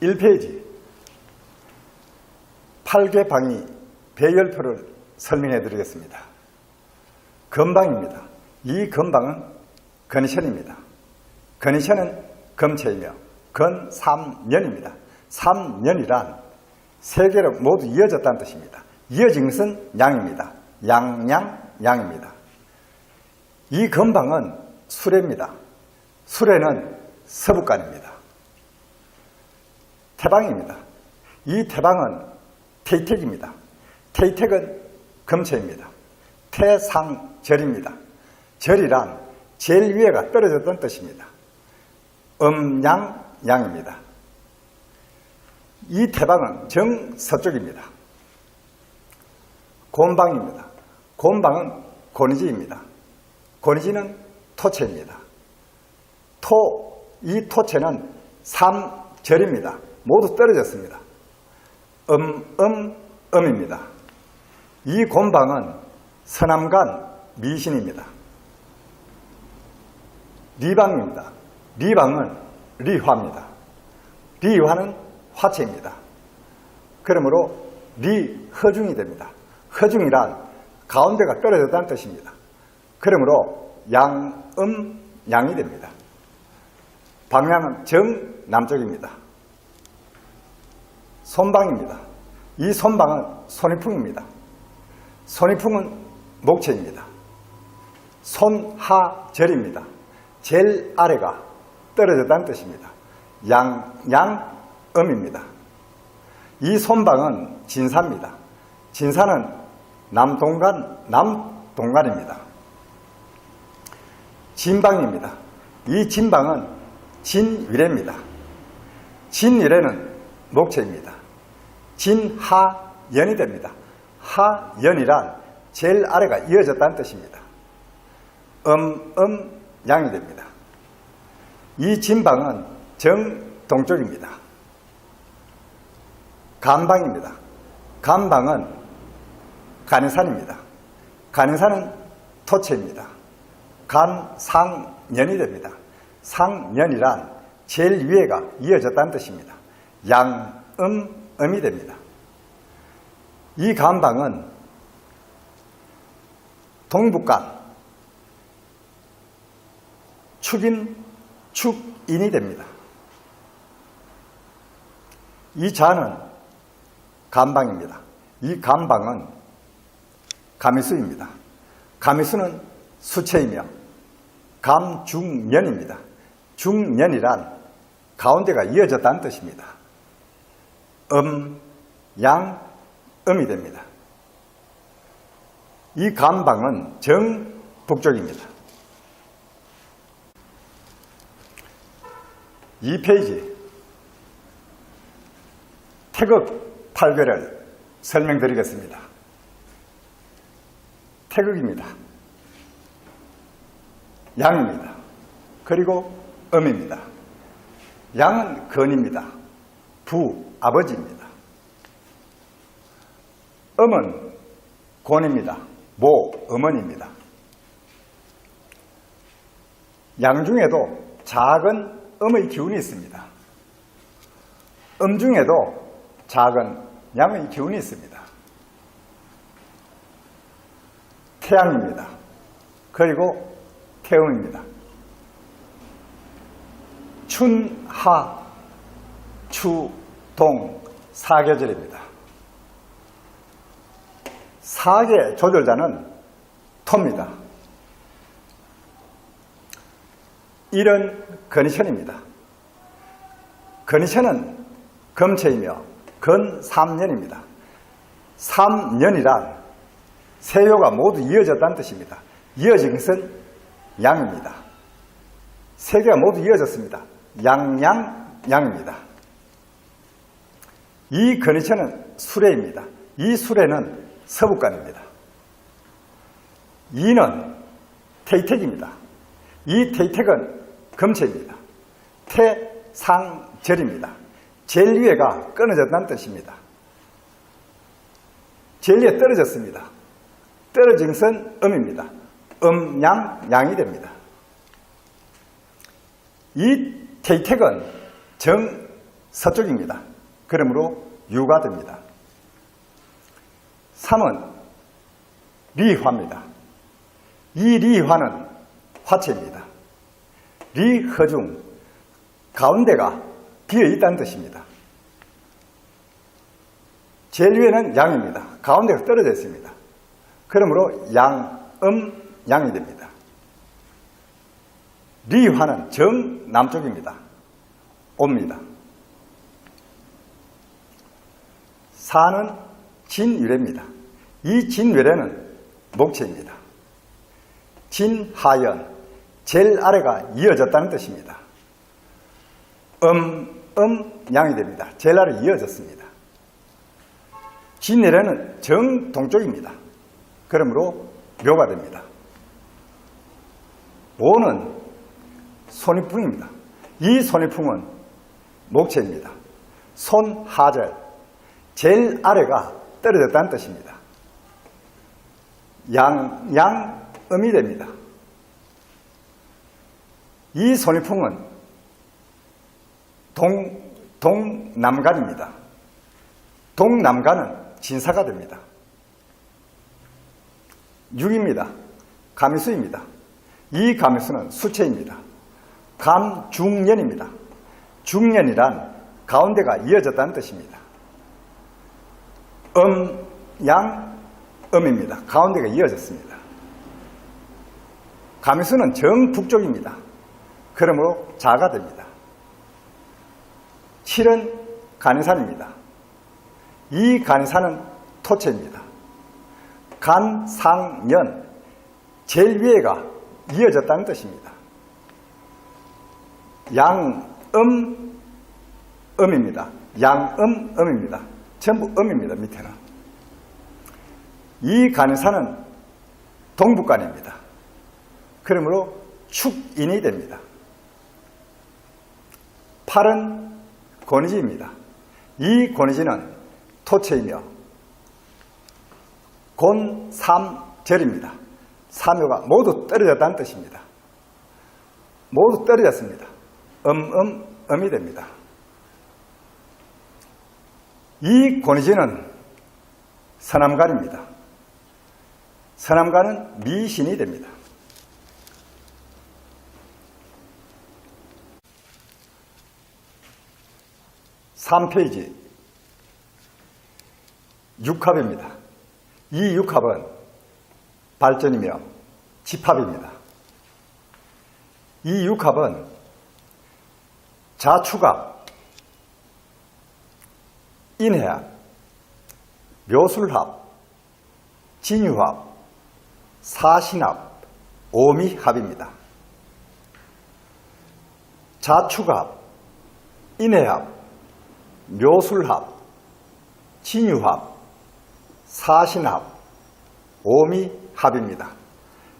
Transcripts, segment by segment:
1페이지 8개 방위 배열표를 설명해 드리겠습니다. 건방입니다. 이 건방은 건의션입니다. 건의션은 금체이며 건3년입니다. 3년이란 세 개로 모두 이어졌다는 뜻입니다. 이어진 것은 양입니다. 양입니다. 이 건방은 수레입니다. 수레는 서북간입니다. 태방입니다. 이 태방은 태택입니다. 태택은 금체입니다. 태상절입니다. 절이란 제일 위에가 떨어졌다는 뜻입니다. 양입니다. 이 태방은 정서쪽입니다. 곤방입니다. 곤방은 고니지입니다. 고니지는 토체입니다. 이 토체는 삼절입니다. 모두 떨어졌습니다. 음입니다. 이 곤방은 서남간 미신입니다. 리방입니다. 리방은 리화입니다. 리화는 화체입니다. 그러므로 리허중이 됩니다. 허중이란 가운데가 떨어졌다는 뜻입니다. 그러므로 양이 됩니다. 방향은 정남쪽입니다. 손방입니다. 이 손방은 손이풍입니다. 손이풍은 목체입니다. 손하절입니다. 제일 아래가 떨어졌다는 뜻입니다. 양음입니다. 이 손방은 진사입니다. 진사는 남동간입니다. 진방입니다. 이 진방은 진위례입니다. 진위례는 목체입니다. 진하연이 됩니다. 하연이란 제일 아래가 이어졌다는 뜻입니다. 양이 됩니다. 이 진방은 정동쪽입니다. 간방입니다. 간방은 간해산입니다. 간해산은 토체입니다. 간상년이 됩니다. 상년이란 제일 위에가 이어졌다는 뜻입니다. 양음이 됩니다. 이 간방은 동북간 축인이 됩니다. 이 자는 간방입니다. 이 간방은 가미수입니다. 가미수는 수체이며 감중년입니다. 중년이란 가운데가 이어졌다는 뜻입니다. 음이 됩니다. 이 간방은 정북쪽입니다. 2페이지 태극 8괴를 설명드리겠습니다. 태극입니다. 양입니다. 그리고 음입니다. 양은 건입니다. 아버지입니다. 음은 곤입니다. 어머니입니다. 양 중에도 작은 음의 기운이 있습니다. 중에도 작은 양의 기운이 있습니다. 태양입니다. 그리고 태음입니다. 춘하, 추, 동, 사계절입니다. 사계 조절자는 토입니다. 이런 건의천입니다. 건의천은 금체이며 건3년입니다. 3년이란 세요가 모두 이어졌다는 뜻입니다. 이어진 것은 양입니다. 세 개가 모두 이어졌습니다. 양입니다. 이 건의천은 수레입니다. 이 수레는 서북간입니다. 이는 태택입니다. 이 태택은 금체입니다. 태상절입니다. 제일 위에가 끊어졌다는 뜻입니다. 제일 위에 떨어졌습니다. 떨어진 것은 음입니다. 양이 됩니다. 이 태택은 서쪽입니다. 그러므로 유가 됩니다. 3은 리화입니다. 이 리화는 화체입니다. 리허중, 가운데가 비어있다는 뜻입니다. 제일 위에는 양입니다. 가운데가 떨어져 있습니다. 그러므로 양이 됩니다. 리화는 정남쪽입니다. 옵니다. 4는 진위례입니다. 이 진위례는 목체입니다. 진하연, 제일 아래가 이어졌다는 뜻입니다. 양이 됩니다. 제일 아래 이어졌습니다. 진위례는 정동쪽입니다. 그러므로 묘가 됩니다. 5는 손이풍입니다. 이 손이풍은 목체입니다. 손하절, 제일 아래가 떨어졌다는 뜻입니다. 양음이 됩니다. 이 손이풍은 동남간입니다. 동남간은 진사가 됩니다. 6입니다. 가미수입니다. 이 가미수는 수체입니다. 감중년입니다. 중년이란 가운데가 이어졌다는 뜻입니다. 음입니다. 가운데가 이어졌습니다. 가미수는 정북쪽입니다. 그러므로 자가 됩니다. 7은 간이산입니다. 이 간이산은 토체입니다. 간상년, 제일 위에가 이어졌다는 뜻입니다. 양음입니다. 양음입니다. 전부 음입니다. 밑에는. 이 간이산은 동북간입니다. 그러므로 축인이 됩니다. 8은 권이지입니다. 이 권이지는 토체이며 곤삼절입니다. 삼요가 모두 떨어졌다는 뜻입니다. 모두 떨어졌습니다. 음이 됩니다. 이 권이지는 서남간입니다. 서남간은 미신이 됩니다. 3페이지 육합입니다. 이 육합은 발전이며 집합입니다. 이 육합은 자축합, 인해합, 묘술합, 진유합, 사신합, 오미합입니다. 자축합, 인해합, 묘술합, 진유합, 사신합, 오미합입니다.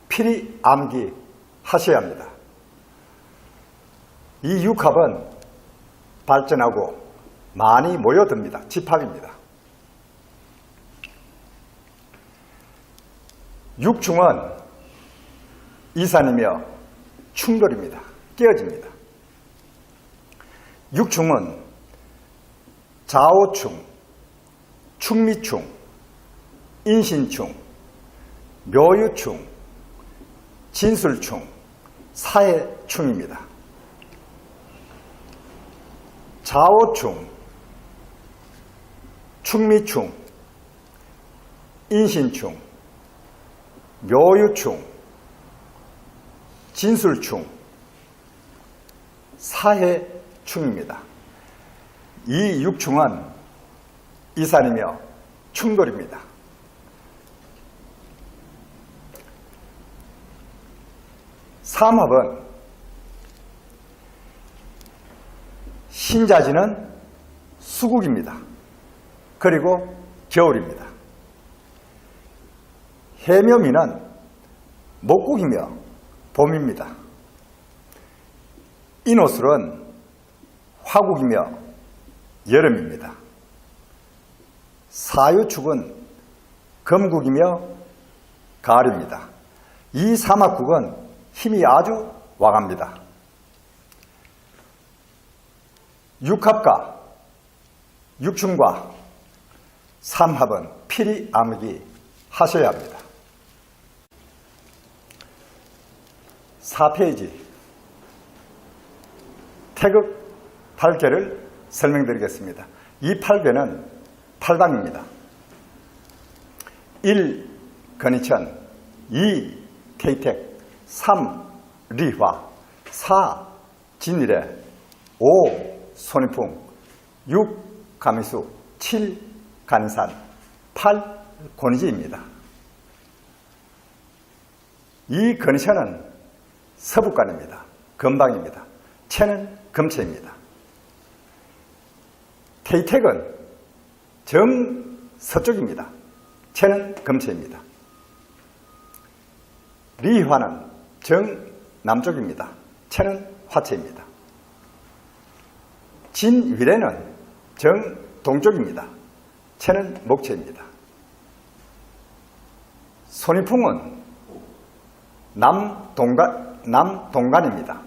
필히 암기하셔야 합니다. 이 육합은 발전하고 많이 모여듭니다. 집합입니다. 육중은 이산이며 충돌입니다. 깨어집니다. 육중은 자오충, 충미충, 인신충, 묘유충, 진술충, 사해충입니다. 자오충, 충미충, 인신충, 묘유충, 진술충, 사해충입니다. 이 육충은 이산이며 충돌입니다. 삼합은 신자지는 수국입니다. 그리고 겨울입니다. 해묘미는 목국이며 봄입니다. 인호술은 화국이며 여름입니다. 사유축은 금국이며 가을입니다. 이 삼합국은 힘이 아주 왕합니다. 육합과 육충과 삼합은 필히 암기 하셔야 합니다. 4페이지 태극 8개를 설명드리겠습니다. 이 8개는 8당입니다. 1. 건희천 2. 케이텍 3. 리화 4. 진일해 5. 손익풍 6. 가미수 7. 간산 8. 권희지입니다. 이 건희천은 서북간입니다. 금방입니다. 채는 금채입니다. 케이텍은 정서쪽입니다. 채는 금채입니다. 리화는 정남쪽입니다. 채는 화채입니다. 진위래는 정동쪽입니다. 채는 목채입니다. 손익풍은 남동간입니다.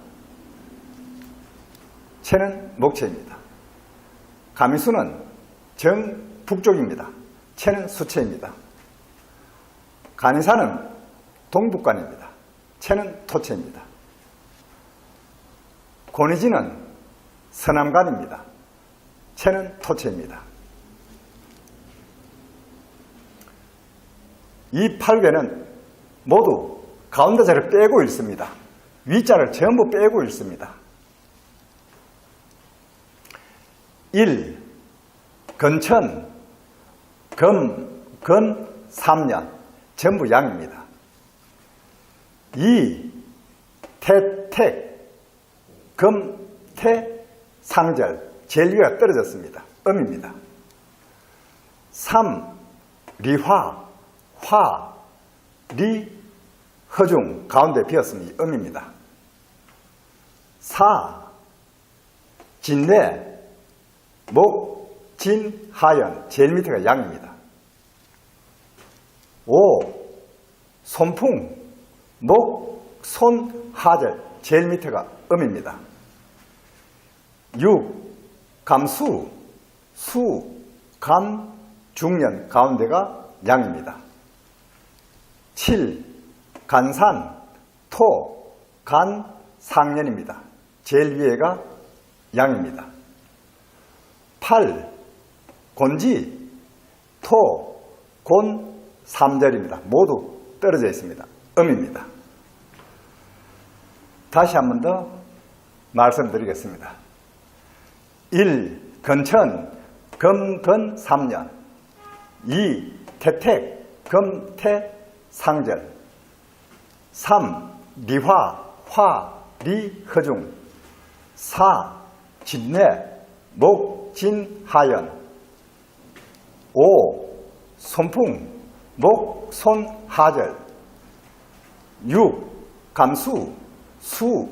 채는 목채입니다. 가미수는 정북쪽입니다. 채는 수채입니다. 간이사는 동북간입니다. 채는 토채입니다. 권희지는 서남간입니다. 채는 토채입니다. 이 8개는 모두 가운데 자를 빼고 읽습니다. 위자를 전부 빼고 읽습니다. 1. 건천, 건 3년 전부 양입니다. 2. 태택, 태, 상절 제일 위가 떨어졌습니다. 음입니다. 3. 리화, 리, 허중 가운데 비었으니 음입니다. 4. 진내, 목, 진, 하연 제일 밑에가 양입니다. 5. 손풍, 목, 손, 하절 제일 밑에가 음입니다. 6. 감수, 수, 감, 중년 가운데가 양입니다. 7. 간산, 토, 간, 상년입니다. 제일 위에가 양입니다. 8. 곤지, 토, 곤, 삼절입니다. 모두 떨어져 있습니다. 음입니다. 다시 한 번 더 말씀드리겠습니다. 1. 건천, 건 3년 2. 태택, 태, 상절 3. 리화, 리, 허중 4. 진내, 목, 진, 하연 5. 손풍, 목, 손, 하절 6. 감수, 수,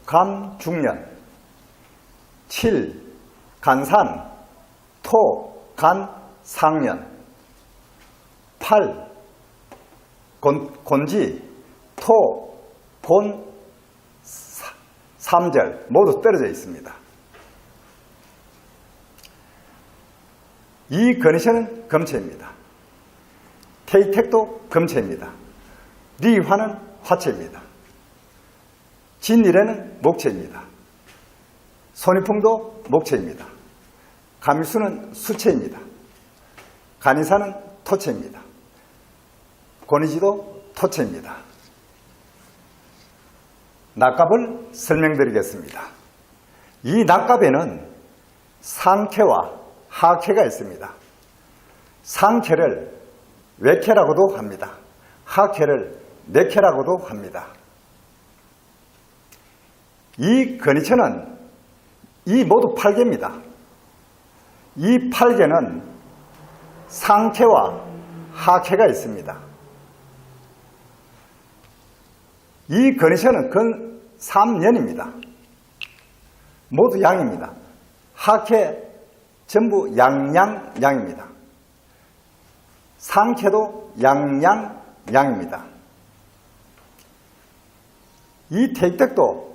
감, 중년 7. 간산, 토, 간, 상년 8. 곤지, 토, 곤, 삼절 모두 떨어져 있습니다. 이 건희천은 금채입니다. 케이텍도 금채입니다. 리화는 화채입니다. 진일에는 목채입니다. 손익풍도 목채입니다. 가미수는 수채입니다. 간이사는 토채입니다. 권희지도 토채입니다. 낙갑을 설명드리겠습니다. 이 낙갑에는 상캐와 하캐가 있습니다. 상캐를 외캐라고도 합니다. 하캐를 내캐라고도 합니다. 이 건희천은 이 모두 8개입니다. 이 8개는 상캐와 하캐가 있습니다. 이 건희천은 건 3년입니다. 모두 양입니다. 하캐 전부 양입니다. 상캐도 양입니다. 이 태택도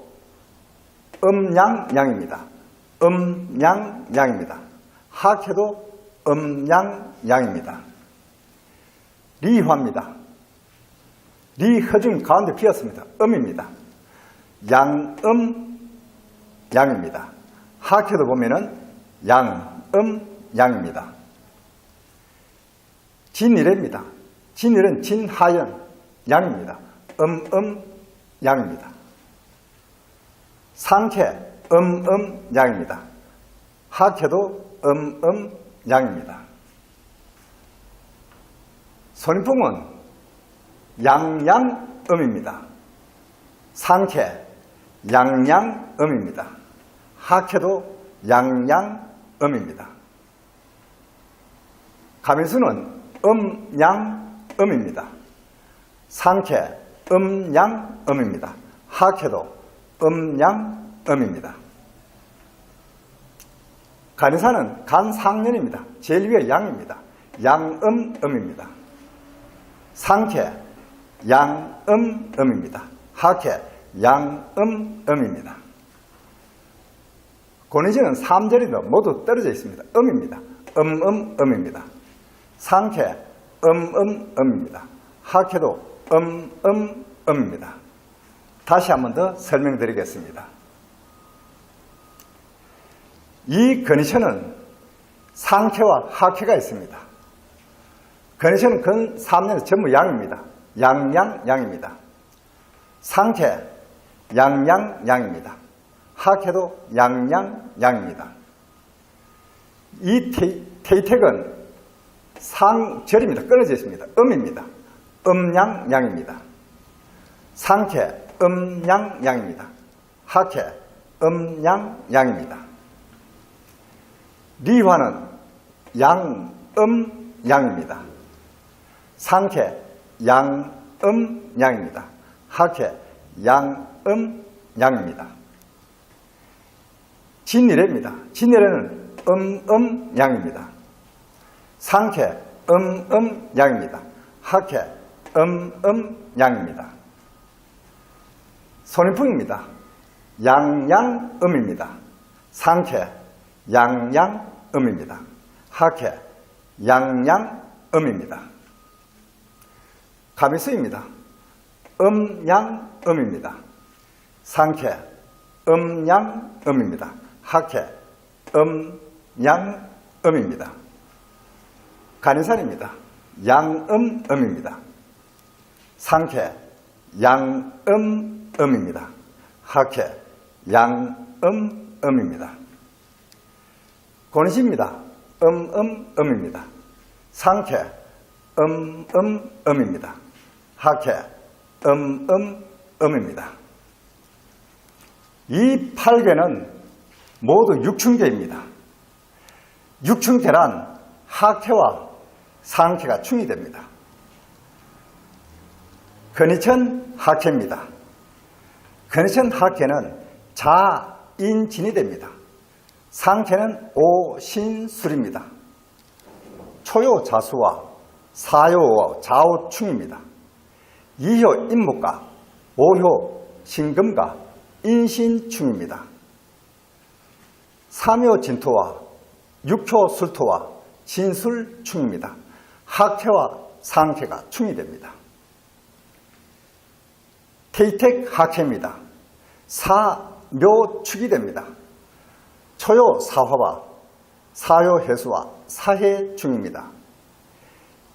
양입니다. 양입니다. 하악해도 음양양입니다. 리화입니다. 리허중 가운데 비었습니다. 음입니다. 양음양입니다. 하악해도 보면은 양음양입니다. 진일해입니다. 진일은 진하연 양입니다. 양입니다. 상쾌 양입니다. 하악해도 양입니다. 손인풍은 양양음입니다. 상쾌 양양음입니다. 하악해도 양양음입니다. 가면수는 음양음입니다. 상쾌 음양음입니다. 하악해도 음양음입니다. 간의사는 간상년입니다. 제일 위에 양입니다. 양음음입니다. 상쾌 양음음입니다. 하악해 양음음입니다. 고니지는 3절이도 모두 떨어져 있습니다. 음입니다. 음입니다. 상쾌 음입니다. 하악해도 음입니다. 다시 한 번 더 설명드리겠습니다. 이 건의처는 상쾌와 하악해가 있습니다. 건의처는 근 3년에 전부 양입니다. 양양양입니다. 상쾌 양양양입니다. 하악해도 양양양입니다. 이 테이텍은 상절입니다. 끊어져 있습니다. 음입니다. 음양양입니다. 상쾌 음양양입니다. 하악해 음양양입니다. 리화는 양음양입니다. 상쾌 양음양입니다. 하악해 양음양입니다. 진일해입니다. 진일해는 음양입니다. 상쾌 음양입니다. 하악해 음양입니다. 손인풍입니다. 양양음입니다. 상쾌 양양음입니다. 하악해 양양음입니다. 가미수입니다. 음양음입니다. 상쾌 음양음입니다. 하악해 음양음입니다. 간인산입니다. 양음음입니다. 상쾌 양음음입니다. 하악해 양음음입니다. 고니시입니다. 음음음입니다. 상쾌 음음음입니다. 하악해 음음음입니다. 이 8개는 모두 육충계입니다. 육충계란 하악해와 상쾌가 충이됩니다. 건의천 하악해입니다. 건의천 하악해는 자인진이 됩니다. 상쾌는 오신술입니다. 초요 자수와 사요 좌우충입니다. 이효 인목과 오효 신금과 인신충입니다. 삼효 진토와 육효 술토와 진술충입니다. 하악해와 상쾌가 충이 됩니다. 테이텍 하악해입니다. 사묘축이 됩니다. 초요 사화와 사요 해수와 사해 중입니다.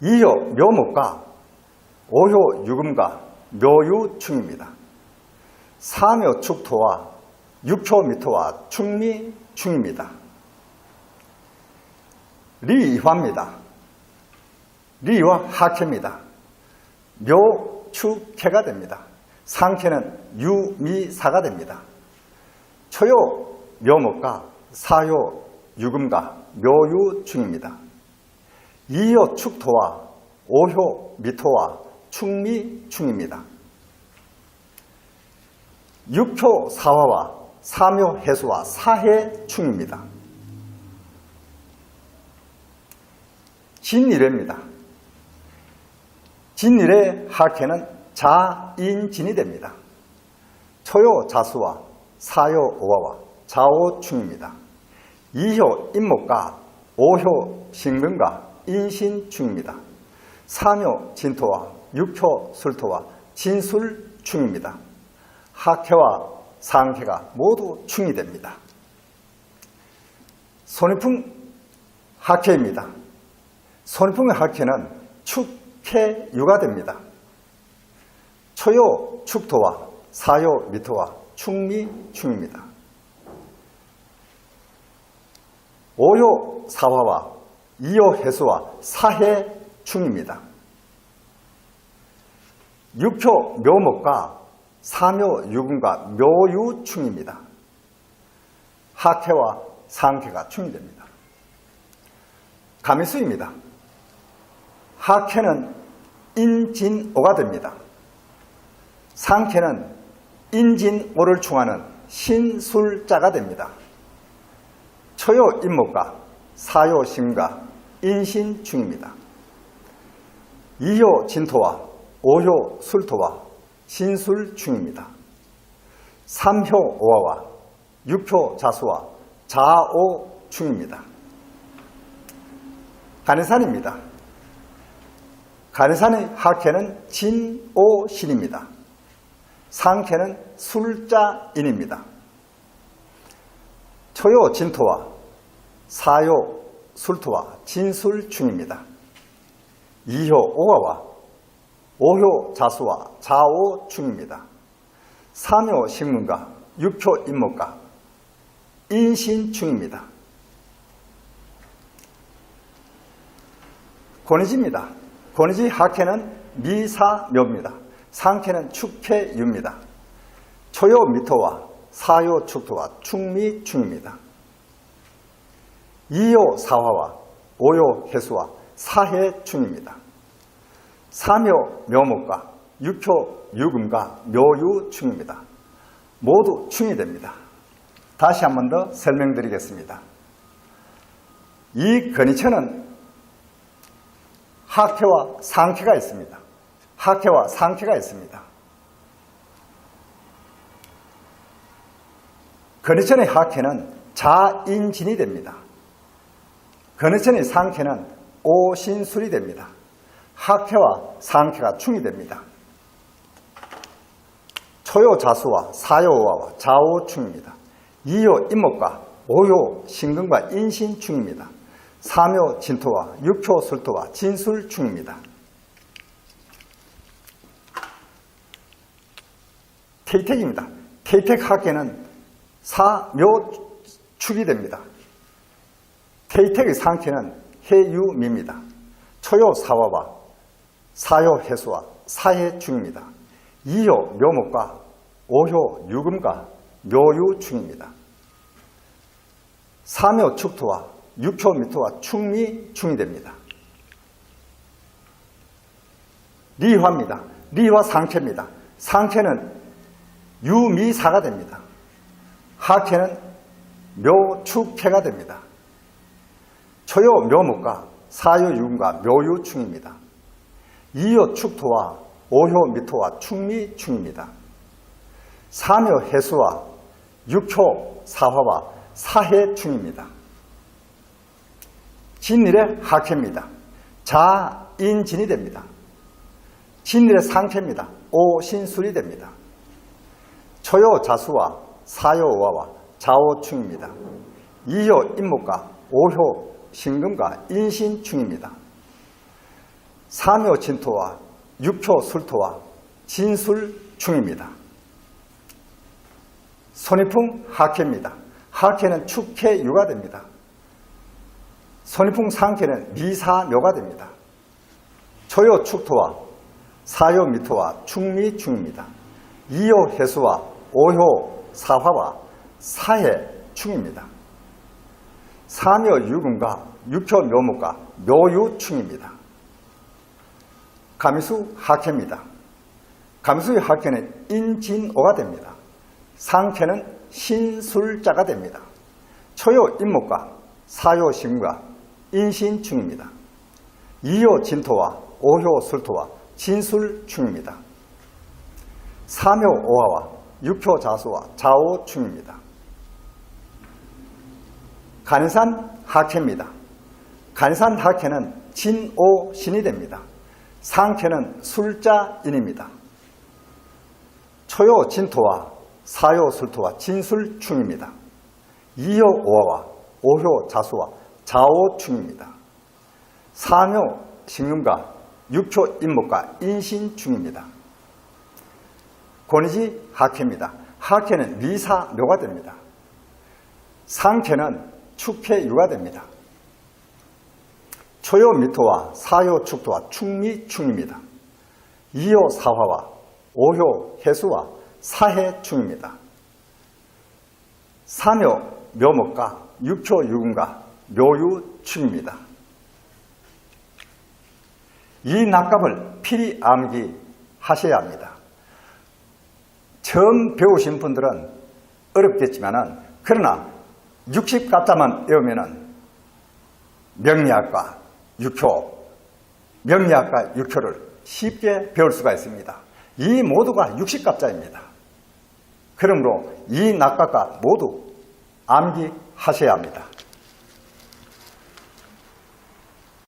이효 묘목과 오효 유금과 묘유 충입니다. 사묘 축토와 육효 미토와 충미 충입니다. 리화입니다. 리와 하악해입니다. 묘축해가 됩니다. 상쾌는 유미사가 됩니다. 초요 묘목과 사요 유금과 묘유 충입니다. 이효 축토와 오효 미토와 충미 충입니다. 육효 사화와 사묘 해수와 사해 충입니다. 진일해입니다. 진일해 하악해는 자인진이 됩니다. 초요 자수와 사요 오화와 좌오충입니다. 이효 인목과 오효 신근과 인신충입니다. 사묘 진토와 육효 술토와 진술충입니다. 학해와 상해가 모두 충이 됩니다. 손위풍 학해입니다. 손위풍의 학해는 축해유가 됩니다. 초요 축토와 사요 미토와 충미충입니다. 오효 사화와 이효 해수와 사해충입니다. 육효 묘목과 사묘 유근과 묘유충입니다. 학해와 상해가 충이 됩니다. 가미수입니다. 학해는 인진오가 됩니다. 상해는 인진오를 충하는 신술자가 됩니다. 초요 인목과 사요 심과 인신충입니다. 이효 진토와 오효 술토와 신술충입니다. 삼효 오화와 육효 자수와 자오충입니다. 간해산입니다. 간해산의 학해는 진오신입니다. 상해는 술자인입니다. 초요 진토와 사요 술토와 진술충입니다. 이효 오화와 오효 자수와 자오충입니다. 사묘 식문과 육효 인목과 인신충입니다. 권위지입니다. 권위지 학해는 미사묘입니다. 상해는 축해유입니다. 초요 미토와 사요 축토와 충미충입니다. 이효 사화와 오효 해수와 사해충입니다. 사묘 묘목과 육효 유금과 묘유충입니다. 모두 충이 됩니다. 다시 한 번 더 설명드리겠습니다. 이 근위처는 학해와 상해가 있습니다. 학해와 상해가 있습니다. 근위천의 학해는 자인진이 됩니다. 근위천의 상해는 오신술이 됩니다. 학해와 상해가 충이 됩니다. 초요 자수와 사요 오화와 자오충입니다. 이효 인목과 오효 신근과 인신충입니다. 사묘 진토와 육효 술토와 진술충입니다. 태택입니다. 태택 학해는 사묘축이 됩니다. 태택의 상해는 해유미입니다. 초요 사화와 사요 해수와 사해충입니다. 이효 묘목과 오효 유금과 묘유충입니다. 사묘 축토와 육효 미토와 충미충이 됩니다. 리화입니다. 리화 상해입니다. 상해는 유미사가 됩니다. 학해는 묘축해가 됩니다. 초요 묘목과 사요 유금과 묘유충입니다. 이효 축토와 오효 미토와 충미충입니다. 사묘 해수와 육효 사화와 사해충입니다. 진일의 학해입니다. 자인진이 됩니다. 진일의 상해입니다. 오신술이 됩니다. 초요 자수와 사요 오화와 자오충입니다. 이효 인목과 오효 신금과 인신충입니다. 사묘 진토와 육효 술토와 진술충입니다. 손위풍 학해입니다. 학해는 축해유가 됩니다. 손위풍 상해는 미사묘가 됩니다. 초요 축토와 사요 미토와 충미충입니다. 이효 해수와 오효 사화와 사해충입니다. 사묘 유금과 육효 묘목과 묘유충입니다. 가미수 학해입니다. 가미수의 학해는 인진오가 됩니다. 상해는 신술자가 됩니다. 초요 인목과 사요 심과 인신충입니다. 이효 진토와 오효 술토와 진술충입니다. 사묘 오화와 육효 자수와 자오충입니다. 간해산 학해입니다. 간산 하케는 진오신이 됩니다. 상케는 술자인입니다. 초요 진토와 사요 술토와 진술충입니다. 이효 오화와 오효 자수와 자오충입니다. 사묘 신금과 육효 인목과 인신충입니다. 권이지 하케입니다. 하케는 미사묘가 됩니다. 상케는 축해유가 됩니다. 초요 미토와 사요 축토와 충미충입니다. 이효 사화와 오효 해수와 사해충입니다. 사묘 묘목과 육효 유금과 묘유충입니다. 이 낙갑을 필히 암기하셔야 합니다. 처음 배우신 분들은 어렵겠지만은 그러나 60갑자만 외우면은 명리학과 육효를 쉽게 배울 수가 있습니다. 이 모두가 60갑자입니다. 그러므로 이 낙갑과 모두 암기하셔야 합니다.